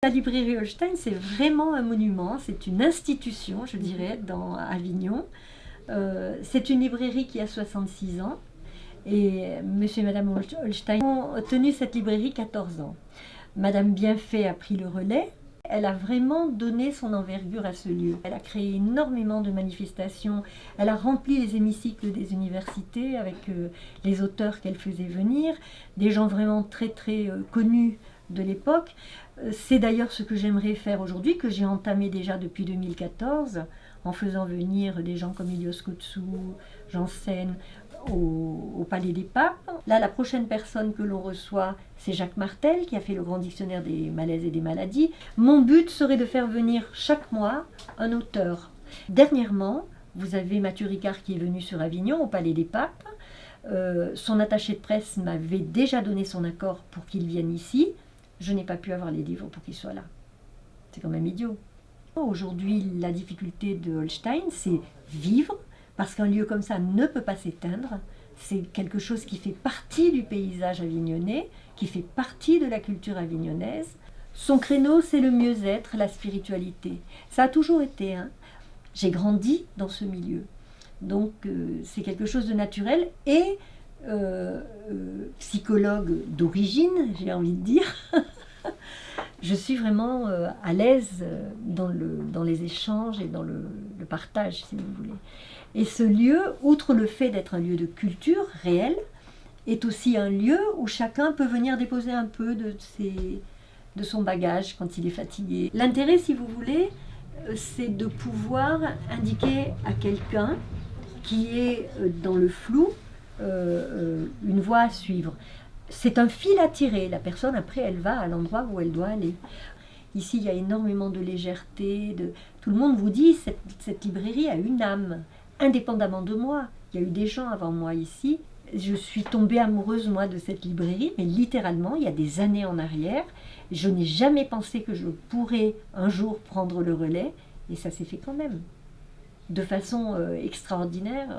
La librairie Holstein, c'est vraiment un monument, c'est une institution, je dirais, dans Avignon. C'est une librairie qui a 66 ans et monsieur et madame Holstein ont tenu cette librairie 14 ans. Madame Bienfait a pris le relais. Elle a vraiment donné son envergure à ce lieu. Elle a créé énormément de manifestations. Elle a rempli les hémicycles des universités avec les auteurs qu'elle faisait venir, des gens vraiment très très connus de l'époque. C'est d'ailleurs ce que j'aimerais faire aujourd'hui, que j'ai entamé déjà depuis 2014, en faisant venir des gens comme Ilios Kotsou, Janssen, au Palais des Papes. Là, la prochaine personne que l'on reçoit, c'est Jacques Martel, qui a fait le grand dictionnaire des malaises et des maladies. Mon but serait de faire venir chaque mois un auteur. Dernièrement, vous avez Mathieu Ricard qui est venu sur Avignon, au Palais des Papes. Son attaché de presse m'avait déjà donné son accord pour qu'il vienne ici. Je n'ai pas pu avoir les livres pour qu'il soit là. C'est quand même idiot. Aujourd'hui, la difficulté de Holstein, c'est vivre, parce qu'un lieu comme ça ne peut pas s'éteindre. C'est quelque chose qui fait partie du paysage avignonnais, qui fait partie de la culture avignonnaise. Son créneau, c'est le mieux-être, la spiritualité. Ça a toujours été. J'ai grandi dans ce milieu. Donc, c'est quelque chose de naturel et psychologue d'origine, j'ai envie de dire. Je suis vraiment à l'aise dans les échanges et dans le partage, si vous voulez. Et ce lieu, outre le fait d'être un lieu de culture réelle, est aussi un lieu où chacun peut venir déposer un peu de son bagage quand il est fatigué. L'intérêt, si vous voulez, c'est de pouvoir indiquer à quelqu'un qui est dans le flou une voie à suivre. C'est un fil à tirer. La personne, après, elle va à l'endroit où elle doit aller. Ici, il y a énormément de légèreté. Tout le monde vous dit cette librairie a une âme, indépendamment de moi. Il y a eu des gens avant moi ici. Je suis tombée amoureuse, moi, de cette librairie, mais littéralement, il y a des années en arrière. Je n'ai jamais pensé que je pourrais un jour prendre le relais, et ça s'est fait quand même. De façon extraordinaire.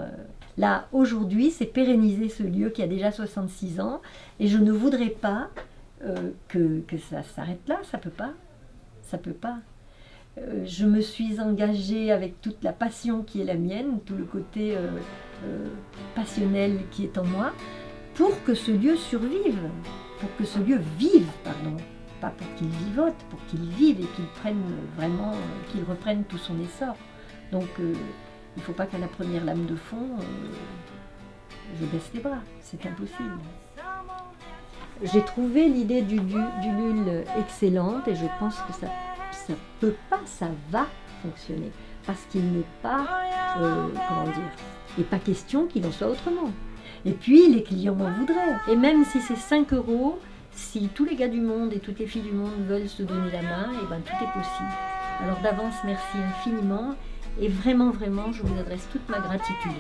Là, aujourd'hui, c'est pérenniser ce lieu qui a déjà 66 ans, et je ne voudrais pas que ça s'arrête là, ça peut pas. Ça peut pas. Je me suis engagée avec toute la passion qui est la mienne, tout le côté passionnel qui est en moi, pour que ce lieu survive, pour que ce lieu vive, pardon. Pas pour qu'il vivote, pour qu'il vive et qu'il prenne vraiment, qu'il reprenne tout son essor. Donc, il ne faut pas qu'à la première lame de fond, je baisse les bras. C'est impossible. J'ai trouvé l'idée du LUL excellente et je pense que ça peut pas, ça va fonctionner. Parce qu'il n'est pas, il n'est pas question qu'il en soit autrement. Et puis, les clients m'en voudraient. Et même si c'est 5 €, si tous les gars du monde et toutes les filles du monde veulent se donner la main, et ben tout est possible. Alors d'avance, merci infiniment. Et vraiment, vraiment, je vous adresse toute ma gratitude.